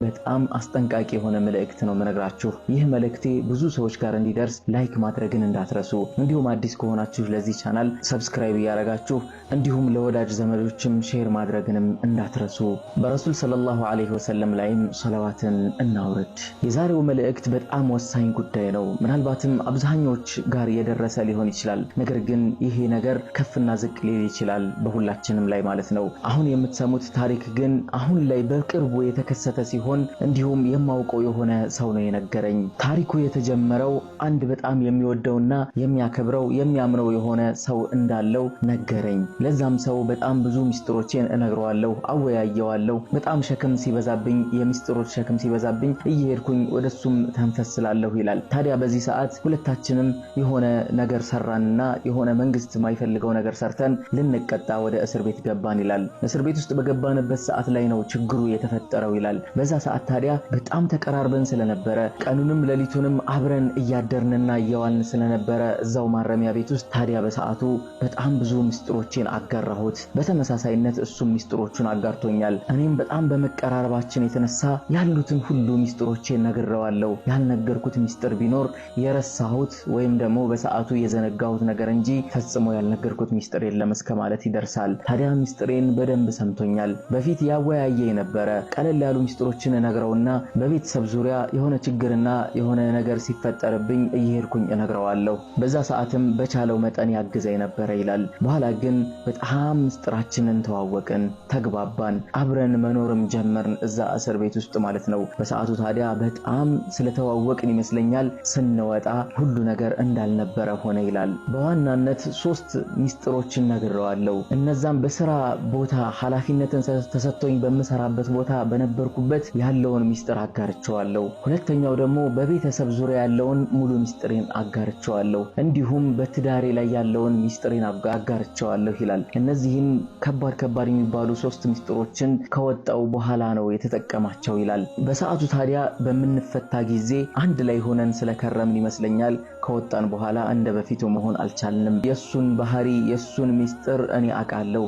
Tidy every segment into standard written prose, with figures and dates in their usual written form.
በጣም አስጠንቃቂ የሆነ መልእክት ነው መነግራችሁ። ይህ መልእክቴ ብዙ ሰዎች ጋር እንዲደርስ ላይክ ማድረግን እንዳትረሱ፣ እንዲሁም አዲስ ከሆናችሁ ለዚህ ቻናል ሰብስክራይብ ያደረጋችሁ እንዲሁም ለወዳጅ ዘመዶችም ሼር ማድረግንም እንዳትረሱ። በረሱል ሰለላሁ ዐለይሂ ወሰለም ላይም ሰላዋትን እናውርድ። የዛሬው መልእክት በጣም ወሳኝ ጉዳይ ነው። ምናልባትም አብዛኞች ጋር የደረሰ ሊሆን ይችላል። ነገር ግን ይሄ ነገር ከፍና ዝቅ ሊል ይችላል በሁላችንም ላይ ማለት ነው። አሁን የምትሰሙት ታሪክ ግን አሁን ላይ በቅርቡ የተከሰተ ሲሆን እንዲሁም የማውቀው የሆነ ሰው ነው የነገረኝ። ታሪኩ የተጀመረው አንድ በጣም የሚወደውና የሚያከብረው የሚያምነው የሆነ ሰው እንዳለው ነገረኝ። ለዛም ሰው በጣም ብዙ ሚስጥሮችን እነግረዋለሁ፣ አወያየዋለሁ። በጣም ሸክም ሲበዛብኝ የሚስጥሮች ሸክም ሲበዛብኝ እየሄድኩኝ ወደሱም ተንፈስላለሁ ይላል። ታዲያ በዚህ ሰዓት ሁለታችንም የሆነ ነገር ሰራንና የሆነ መንግስት የማይፈልገው ነገር ሰርተን ልንቀጣ ወደ እስር ቤት ገባን ይላል። እስር ቤት ውስጥ በገባንበት ሰዓት ላይ ነው ችግሩ የተፈጠረው ይላል። በዛ ሰዓት ታዲያ በጣም ተቀራርበን ስለነበረ ቀኑንም ሌሊቱንም አብረን እያደርንና እየዋልን ስለነበረ እዛው ማረሚያ ቤት ውስጥ ታዲያ በሰዓቱ በጣም ብዙ ሚስጥሮችን አጋራሁት። በተመሳሳይነት እሱም ሚስጥሮቹን አጋርቶኛል። እኔም በጣም በመቀራረባችን የተነሳ ያሉትን ሁሉ ሚስጥሮችን ነግሬዋለሁ። ያልነገርኩት ሚስጥር ቢኖር የረሳሁት ወይም ደግሞ በሰዓቱ የዘነጋሁት ነገር እንጂ ፈጽሞ ያልነገርኩት ሚስጥር የለም እስከማለት ይደርሳል። ታዲያ ሚስጥሬን በደንብ ሰምቶኛል። በፊት ያወያየ ነበረ። ቀለል ያሉ ሚስጥሮችን ነግረውና በቤተሰብ ዙሪያ የሆነ ችግርና የሆነ ነገር ሲፈጠርብኝ እየሄድኩኝ እነግረዋለሁ። በዛ ሰዓትም በቻለው መጠን ያግዘኝ ነበረ ይላል። በኋላ ግን በጣም ሚስጥራችንን ተዋወቅን፣ ተግባባን፣ አብረን መኖርም ጀመርን እዛ እስር ቤት ውስጥ ማለት ነው። በሰዓቱ ታዲያ በጣም ስለተዋወቅን ይመስለኛል ስንወጣ ሁሉ ነገር እንዳልነበረ ሆነ ይላል። በዋናነት 3 ሚስጥሮችን ነግረዋለሁ። እነዛም በስራ ቦታ ኃላፊነትን ተሰጥቶኝ በመሰራበት ቦታ በነበርኩበት ያለውን ሚስጥር አጋርቸዋለሁ። ሁለተኛው ደግሞ በቤተሰብ ዙሪያ ያለውን ሙሉ ሚስጥሬን አጋርቸዋለሁ። እንዲሁም በትዳሬ ላይ ያለውን ሚስጥሬን አጋርቸዋለሁ ይላል። እነዚህን ከባድ የሚባሉ 3 ሚስጥሮችን ከወጣው በኋላ ነው የተጠቀማቸው ይላል። በሰዓቱ ታዲያ በምንፈታ ጊዜ አንድ ላይ ሆነን ስለከረምን ይመስለኛል ከወጣን በኋላ እንደ በፊቱ መሆን አልቻልንም። የሱን ባህሪ የሱን ሚስጥር እኔ አውቃለሁ፣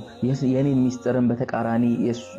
የኔን ሚስጥርን በተቃራኒ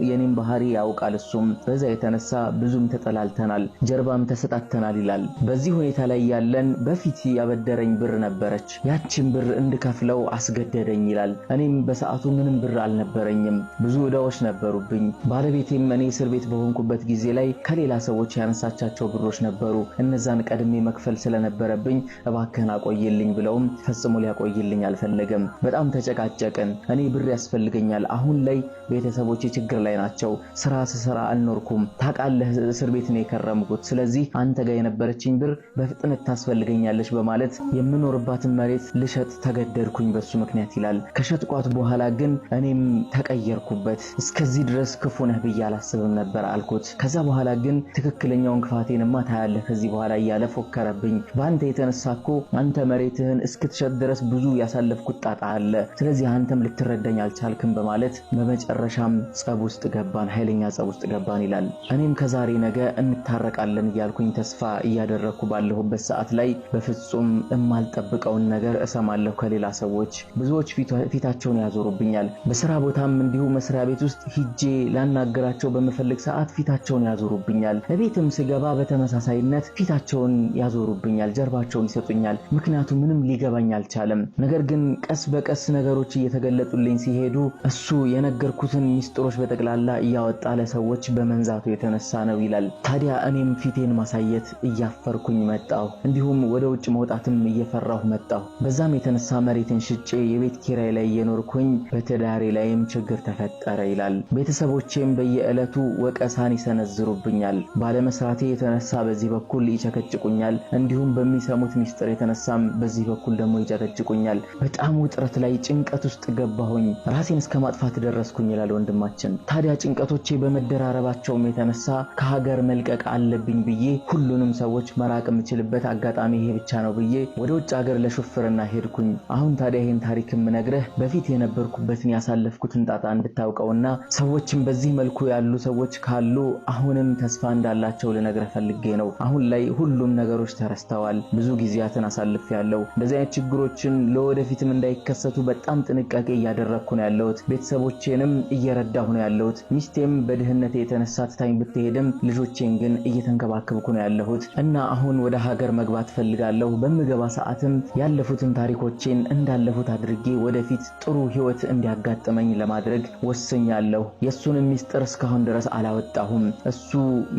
የኔን ባህሪ ያውቃል እሱም። በዛ የተነሳ ብዙም ተጠላልተናል፣ ጀርባም ተሰጣተናል ይላል። በዚህ ሁኔታ ላይ ያለን በፊት ያበደረኝ ብር ነበረች፣ ያችን ብር እንድከፍለው አስገደደኝ ይላል። እኔም በሰዓቱ ምንም ብር አልነበረኝም፣ ብዙ ዕዳዎች ነበሩብኝ። ባለቤቴም እኔ እስር ቤት በሆንኩበት ጊዜ ላይ ከሌላ ሰዎች ያነሳቻቸው ብሮች ነበሩ። እነዛን ቀድሜ መክፈል ስለነበረብኝ እባክህን አቆይልኝ ብለውም ፈጽሞ ሊያቆይልኝ አልፈለገም። በጣም ተጨቃጨቅን። እኔ ብር ያስፈልገኛል፣ አሁን ላይ ቤተሰቦቼ ችግር ላይ ናቸው፣ ስራ ስሰራ አልኖርኩም፣ ታውቃለህ እስር ቤት ነው የከረምኩት፣ ስለዚህ አንተ ጋር የነበረችኝ ብር በፍጥነት ታስፈልገኛለች በማለት የምኖርባትን መሬት ልሸጥ ተገደድኩኝ በሱ ምክንያት ይላል። ከሸጥኳት በኋላ ግን እኔም ተቀየርኩበት። እስከዚህ ድረስ ክፉ ነህ ብዬ አላስብም ነበር አልኩት። ከዛ በኋላ ግን ትክክለኛውን ክፋቴንማ ታያለህ ከዚህ በኋላ እያለ ፎከረብኝ። በአንተ የተነሳ እኮ አንተ መሬትህን እስክትሸጥ ድረስ ብዙ ያሳለፍኩት ጣጣ አለ፣ ስለዚህ አንተም ልትረዳኝ አልቻልክም በማለት በመጨረሻም ጸብ ውስጥ ገባን፣ ኃይለኛ ጸብ ውስጥ ገባን ይላል። እኔም ከዛሬ ነገ እንታረቃለን እያልኩኝ ተስፋ እያደረኩ ባለሁበት ሰዓት ላይ በፍጹም የማልጠብቀውን ነገር እሰማለሁ ከሌላ ሰዎች። ብዙዎች ፊታቸውን ያዞሩብኛል። በስራ ቦታም እንዲሁ መስሪያ ቤት ውስጥ ሂጄ ላናገራቸው በመፈልግ ሰዓት ፊታቸውን ያዞሩብኛል። ለቤትም ስገባ በተመሳሳይነት ፊታቸውን ያዞሩብኛል፣ ጀርባቸውን ይሰጡኛል። ምክንያቱ ምንም ሊገባኝ አልቻለም። ነገር ግን ቀስ በቀስ ነገሮች እየተገለጡልኝ ሲሄዱ እሱ የነገርኩትን ሚስጥሮች በጠቅላላ እያወጣ ለሰዎች በመንዛቱ የተነሳ ነው ይላል። ታዲያ እኔም ፊቴን ማሳየት እያፈርኩኝ መጣሁ፣ እንዲሁም ወደ ውጭ መውጣትም እየፈራሁ መጣሁ። በዛም የተነሳ መሬትን ሽጬ የቤት ኪራይ ላይ እየኖርኩኝ በትዳሬ ላይም ችግር ተፈጠረ ይላል። ቤተሰቦቼም በየዕለቱ ወቀሳን ይሰነዝሩብኛል። ባለመስራቴ የተነሳ በዚህ በኩል ይቸከጭቁኛል፣ እንዲሁም በሚሰሙት ሚስጥር የተነሳም በዚህ በኩል ደግሞ ይጨቀጭቁኛል። በጣም ውጥረት ላይ ጭንቀት ውስጥ ገባሁኝ፣ ራሴን እስከ ማጥፋት ደረስኩኝ ይላል ወንድማችን። ታዲያ ጭንቀቶቼ በመደራረባቸውም የተነሳ ከሀገር መልቀቅ አለብኝ ብዬ ሁሉንም ሰዎች መራቅ የምችልበት አጋጣሚ ይሄ ብቻ ነው ብዬ ወደ ውጭ ሀገር ለሹፍርና ሄድኩኝ። አሁን ታዲያ ይሄን ታሪክ የምነግርህ በፊት የነበርኩበትን ያሳለፍኩትን ጣጣ እንድታውቀውና ሰዎችም በዚህ መልኩ ያሉ ሰዎች ካሉ አሁንም ተስፋ እንዳላቸው ልነግርህ ፈልጌ ነው። አሁን ላይ ሁሉም ነገሮች ተረስተዋል። ብዙ ጊዜያት ጊዜያትን አሳልፌያለሁ። እንደዚህ አይነት ችግሮችን ለወደፊትም እንዳይከሰቱ በጣም ጥንቃቄ እያደረኩ ነው ያለሁት። ቤተሰቦቼንም እየረዳሁ ነው ያለሁት። ሚስቴም በድህነቴ የተነሳ ትታኝ ብትሄድም ልጆቼን ግን እየተንከባከብኩ ነው ያለሁት እና አሁን ወደ ሀገር መግባት ፈልጋለሁ። በምገባ ሰዓትም ያለፉትን ታሪኮቼን እንዳለፉት አድርጌ ወደፊት ጥሩ ህይወት እንዲያጋጥመኝ ለማድረግ ወስኛለሁ። የሱን ሚስጥር እስካሁን ድረስ አላወጣሁም። እሱ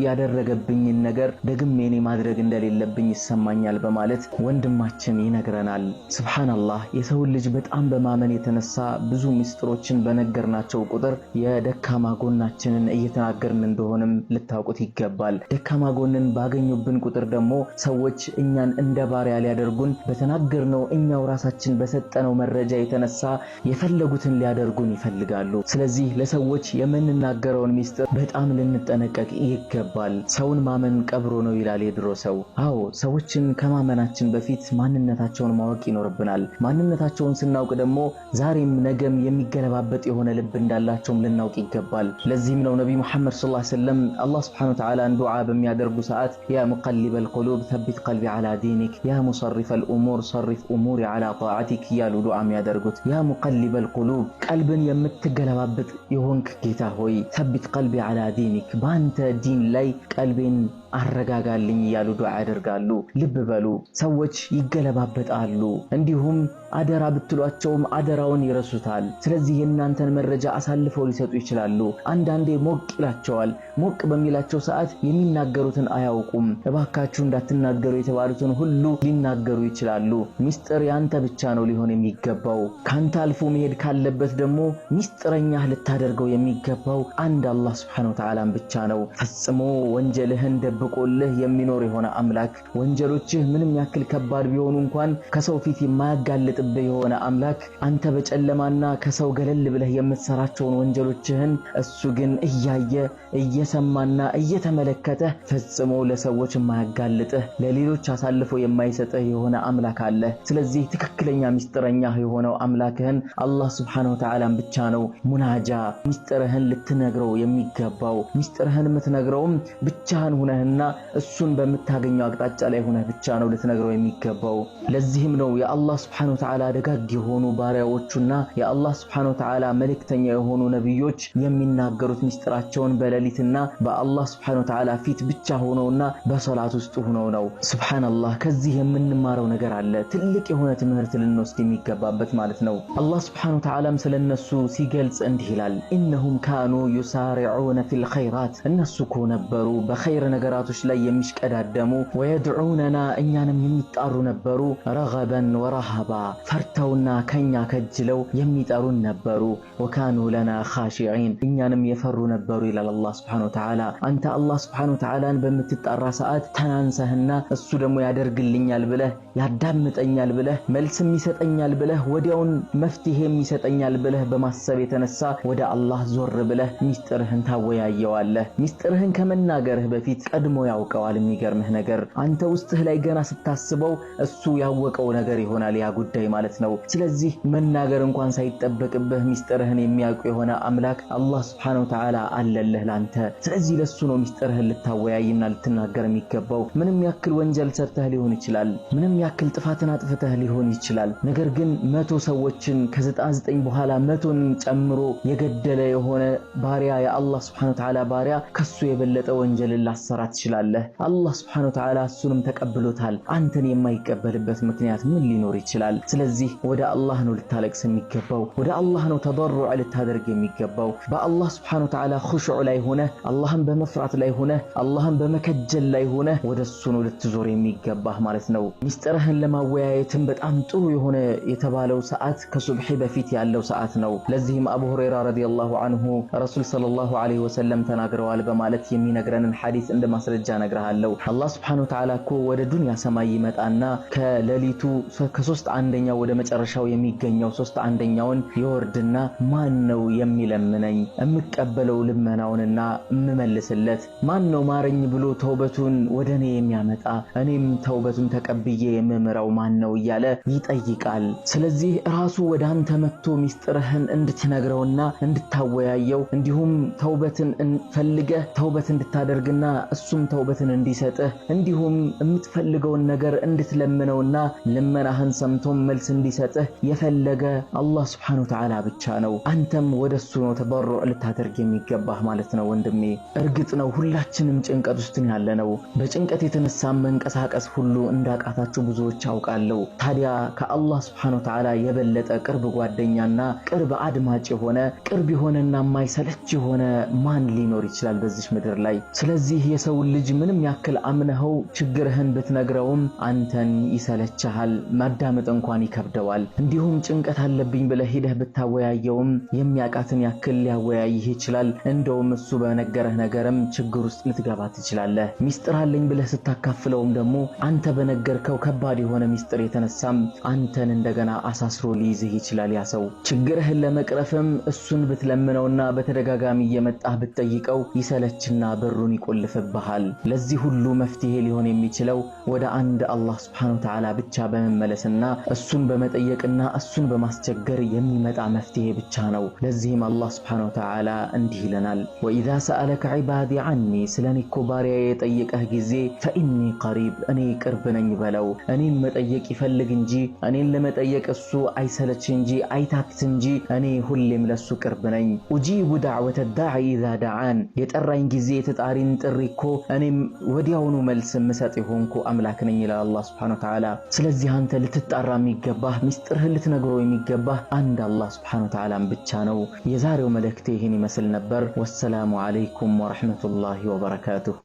ያደረገብኝን ነገር ደግሜ እኔ ማድረግ እንደሌለብኝ ይሰማኛል በማለት ወንድማችን ይነግረናል። ሱብሃንአላህ የሰው ልጅ በጣም በማመን የተነሳ ብዙ ሚስጥሮችን በነገርናቸው ቁጥር የደካማ ጎናችንን እየተናገርን እንደሆነም ልታውቁት ይገባል። ደካማ ጎንን ባገኙብን ቁጥር ደግሞ ሰዎች እኛን እንደ ባሪያ ሊያደርጉን በተናገርነው እኛው ራሳችን በሰጠነው መረጃ የተነሳ የፈለጉትን ሊያደርጉን ይፈልጋሉ። ስለዚህ ለሰዎች የምንናገረውን ሚስጥር በጣም ልንጠነቀቅ ይገባል። ሰውን ማመን ቀብሮ ነው ይላል የድሮ ሰው። አዎ ሰዎችን ከማመናችን በፊት ማንነታቸውን ማወቅ ይኖርብናል። ማንነታቸውን ስናውቅ ደግሞ ዛሬም ነገም የሚገለባበጥ የሆነ ልብ እንዳላቸውም ልናውቅ ይገባል። ለዚህም ነው ነብዩ መሐመድ ሰለላሁ ዐለይሂ ወሰለም አላህ Subhanahu Wa Ta'ala ዱዓ በሚያደርጉ ሰዓት ያ ሙቀሊበል ቁሉብ ثبت قلبي على دينك ያ ሙሰሪፈል ኡሙር صرف أموري على طاعتك ያሉ ዱዓ የሚያደርጉት ያ ሙቀሊበል ቁሉብ ቀልብን የምትገለባበጥ የሆንክ ጌታ ሆይ ثبت قلبي على دينك ባንተ ዲን ላይ ቀልቤን አረጋጋልኝ ያሉ ዱዓ ያደርጋሉ። ልብ በሉ ሰዎች ይገለባበጣሉ። እንዲሁም አደራ ብትሏቸውም አደራውን ይረሱታል። ስለዚህ የእናንተን መረጃ አሳልፈው ሊሰጡ ይችላሉ። አንዳንዴ ሞቅ ይላቸዋል። ሞቅ በሚላቸው ሰዓት የሚናገሩትን አያውቁም። እባካችሁ እንዳትናገሩ የተባሉትን ሁሉ ሊናገሩ ይችላሉ። ሚስጥር ያንተ ብቻ ነው ሊሆን የሚገባው። ካንተ አልፎ መሄድ ካለበት ደግሞ ሚስጥረኛህ ልታደርገው የሚገባው አንድ አላህ Subhanahu Wa Ta'ala ብቻ ነው። ፈጽሞ ወንጀልህን ደብቆልህ የሚኖር የሆነ አምላክ ወንጀሎችህ ምንም ያክል ከባድ ቢሆኑ እንኳን ከሰው ፊት የማያጋልጥብህ የሆነ አምላክ አንተ በጨለማና ከሰው ገለል ብለህ የምትሰራቸውን ወንጀሎችህን እሱ ግን እያየ እየሰማና እየተመለከተ ፈጽሞ ለሰዎች የማያጋልጥህ ለሌሎች አሳልፎ የማይሰጥህ የሆነ አምላክ አለ። ስለዚህ ትክክለኛ ሚስጥረኛ የሆነው አምላክህን አላህ Subhanahu Wa Ta'ala ብቻ ነው ሙናጃ ሚስጥርህን ልትነግረው የሚገባው። ሚስጥርህን የምትነግረውም ብቻህን ሆነህና እሱን በመታገኘው አቅጣጫ ላይ ሆነህ ብቻ ነው ልትነግረው የሚገባው። ለዚህም ነው የአላህ Subhanahu Wa Ta'ala ደጋግ የሆኑ ባሪያዎቹና የአላህ Subhanahu Wa Ta'ala መልእክተኛ የሆኑ ነብዮች የሚናገሩት ሚስጥራቸውን በሌሊትና በአላህ Subhanahu Wa Ta'ala ፊት ብቻ ሆነውና በሶላት ውስጥ ሆነው ነው። ሱብሃንአላህ ከዚህ የምንማረው ነገር አለ። ትልቅ የሆነ ትምህርት ልንወስድ የሚገባበት ማለት ነው። አላህ Subhanahu Wa Ta'ala ስለነሱ ሲገልጽ እንዲህ ይላል ኢነሁም ካኑ ዩሳሪዑነ ፊል ኸይራት እነሱ ነበሩ በኸይር ነገራቶች ላይ የሚሽቀዳደሙ ወየድዑነና እኛንም የሚጣሩ ነበሩ ረገበን ወረሃባ ፈርተውና ከኛ ከጅለው የሚጠሩን ነበሩ ወካኑ ለና ኻሺዒን እኛንም የፈሩ ነበሩ ይላል አላህ Subhanahu Wa Ta'ala። አንተ አላህ Subhanahu Wa Ta'ala በምትጣራ ሰዓት ተናንሰህና እሱ ደግሞ ያደርግልኛል ብለህ ያዳምጠኛል ብለህ መልስም ይሰጠኛል ብለህ ወዲያውን መፍትሄም ይሰጠኛል ብለህ በማሰብ የተነሳ ወደ አላህ ዞር ብለህ ሚስጥርህን ታወያየዋለህ። ሚስጥርህን ከመናገርህ በፊት ቀድሞ ያውቀዋል። የሚገርምህ ነገር አንተ ውስጥህ ላይ ገና ስታስበው እሱ ያወቀው ነገር ይሆናል ያ ጉዳይ ማለት ነው። ስለዚህ መናገር እንኳን ሳይጠበቅብህ ሚስጥርህን የሚያውቅ የሆነ አምላክ አላህ Subhanahu Wa Ta'ala አለልህ ላንተ። ስለዚህ ለሱ ነው ሚስጥርህን ልታወያይና ልትናገር የሚገባው። ምንም ያክል ወንጀል ሰርተህ ሊሆን ይችላል፣ ምንም ያክል ጥፋትን አጥፍተህ ሊሆን ይችላል። ነገር ግን 100 ሰዎችን ከ99 በኋላ 100ን ጨምሮ የገደለ የሆነ ባሪያ የአላህ Subhanahu Wa Ta'ala ባሪያ ከሱ የበለጠ ወንጀል ላሰራ ትችላለህ። አላህ Subhanahu Wa Ta'ala እሱንም ተቀብሎታል። አንተን የማይቀበልበት ምክንያት ምን ሊኖር ይችላል? ስለዚህ ወደ አላህ ነው ልታለቅስ የሚገባው። ወደ አላህ ነው ተضرع ልታደርግ የሚገባው። በአላህ Subhanahu Wa Ta'ala ኹሹዕ ላይ ሆነ አላህን በመፍራት ላይ ሆነ አላህን በመከጀል ላይ ሆነ ወደሱ ነው ልትዞር የሚገባህ ማለት ነው። ሚስጥርህን ለማወያየትም በጣም ጥሩ የሆነ የተባለው ሰዓት ከሱብሂ በፊት ያለው ሰዓት ነው። ለዚህም አቡ ሁረይራ ረዲየላሁ ዐንሁ ረሱል ሰለላሁ ዐለይሂ ወሰለም ተናግረዋል በማለት የሚነግረንን ሐዲስ እንደ ማስረጃ ነግረሃለሁ። አላህ Subhanahu Wa Ta'ala እኮ ወደ ዱንያ ሰማይ ይመጣና ከሌሊቱ ከ3/1 ወደ መጨረሻው የሚገኘው 3/1 ይወርድና ማን ነው የሚለምነኝ እምቀበለው ልመናውንና እምመልስለት? ማን ነው ማረኝ ብሎ ተውበቱን ወደኔ የሚያመጣ እኔም ተውበቱን ተቀብዬ የምምረው ማን ነው እያለ ይጠይቃል። ስለዚህ ራሱ ወደ አንተ መጥቶ ሚስጥርህን እንድትነግረውና እንድታወያየው እንዲሁም ተውበትን ፈልገህ ተውበት እንድታደርግና እሱ እሱም ተውበትን እንዲሰጥህ እንዲሁም የምትፈልገውን ነገር እንድትለምነውና ልመናህን ሰምቶም መልስ እንዲሰጥህ የፈለገ አላህ Subhanahu Wa Ta'ala ብቻ ነው። አንተም ወደሱ ነው ተበሩዕ ልታደርግ የሚገባህ ማለት ነው ወንድሜ። እርግጥ ነው ሁላችንም ጭንቀት ውስጥ ያለነው። በጭንቀት የተነሳ መንቀሳቀስ ሁሉ እንዳቃታችሁ ብዙዎች አውቃለሁ። ታዲያ ከአላህ Subhanahu Wa Ta'ala የበለጠ ቅርብ ጓደኛና ቅርብ አድማጭ የሆነና ማይሰለች የሆነ ማን ሊኖር ይችላል በዚህ ምድር ላይ? ስለዚህ የሰው ልጅ ምንም ያክል አምነኸው ችግርህን ብትነግረውም አንተን ይሰለችሃል፣ ማዳመጥ እንኳን ይከብደዋል። እንዲሁም ጭንቀት አለብኝ ብለህ ሄደህ ብታወያየውም የሚያቃትን ያክል ሊያወያይህ ይችላል። እንደውም እሱ በነገረህ ነገርም ችግር ውስጥ ልትገባ ትችላለህ። ሚስጥር አለኝ ብለህ ስታካፍለውም ደግሞ አንተ በነገርከው ከባድ የሆነ ሚስጥር የተነሳም አንተን እንደገና አሳስሮ ሊይዝህ ይችላል። ያ ሰው ችግርህን ለመቅረፍም እሱን ብትለምነውና በተደጋጋሚ እየመጣህ ብትጠይቀው ይሰለችና በሩን ይቆልፍብሃል። ለዚህ ሁሉ መፍትሄ ሊሆን የሚችለው ወደ አንድ አላህ Subhanahu Wa Ta'ala ብቻ በመመለስና እሱን በመጠየቅና እሱን በማስቸገር የሚመጣ መፍትሄ ብቻ ነው። ለዚህም አላህ Subhanahu Wa Ta'ala እንዲህ ይለናል፣ ወኢዛ ሰአለከ ዒባዲ ዐኒ ስለኔ እኮ ባሪያዬ የጠየቀህ ጊዜ ፈኢኒ ቀሪብ እኔ ቅርብ ነኝ በለው። እኔን መጠየቅ ይፈልግ እንጂ እኔን ለመጠየቅ እሱ አይሰለች እንጂ አይታክት እንጂ እኔ ሁሌም ለሱ ቅርብ ነኝ። ኡጂቡ ዳዕወተ ዳዒ ኢዛ ደዓን የጠራኝ ጊዜ የተጣሪን ጥሪ እኮ እኔም ወዲያውኑ መልስ ምሰጥ የሆንኩ አምላክ ነኝ ይላል አላህ Subhanahu Wa Ta'ala። ስለዚህ አንተ ልትጣራ የሚገባህ ሚስጥርህን ልትነግረው የሚገባህ አንድ አላህ Subhanahu Wa Ta'ala ብቻ ነው። የዛሬው መልእክቴ ይህን ይመስል ነበር። ወሰላሙ አለይኩም ወራህመቱላሂ ወበረካቱሁ።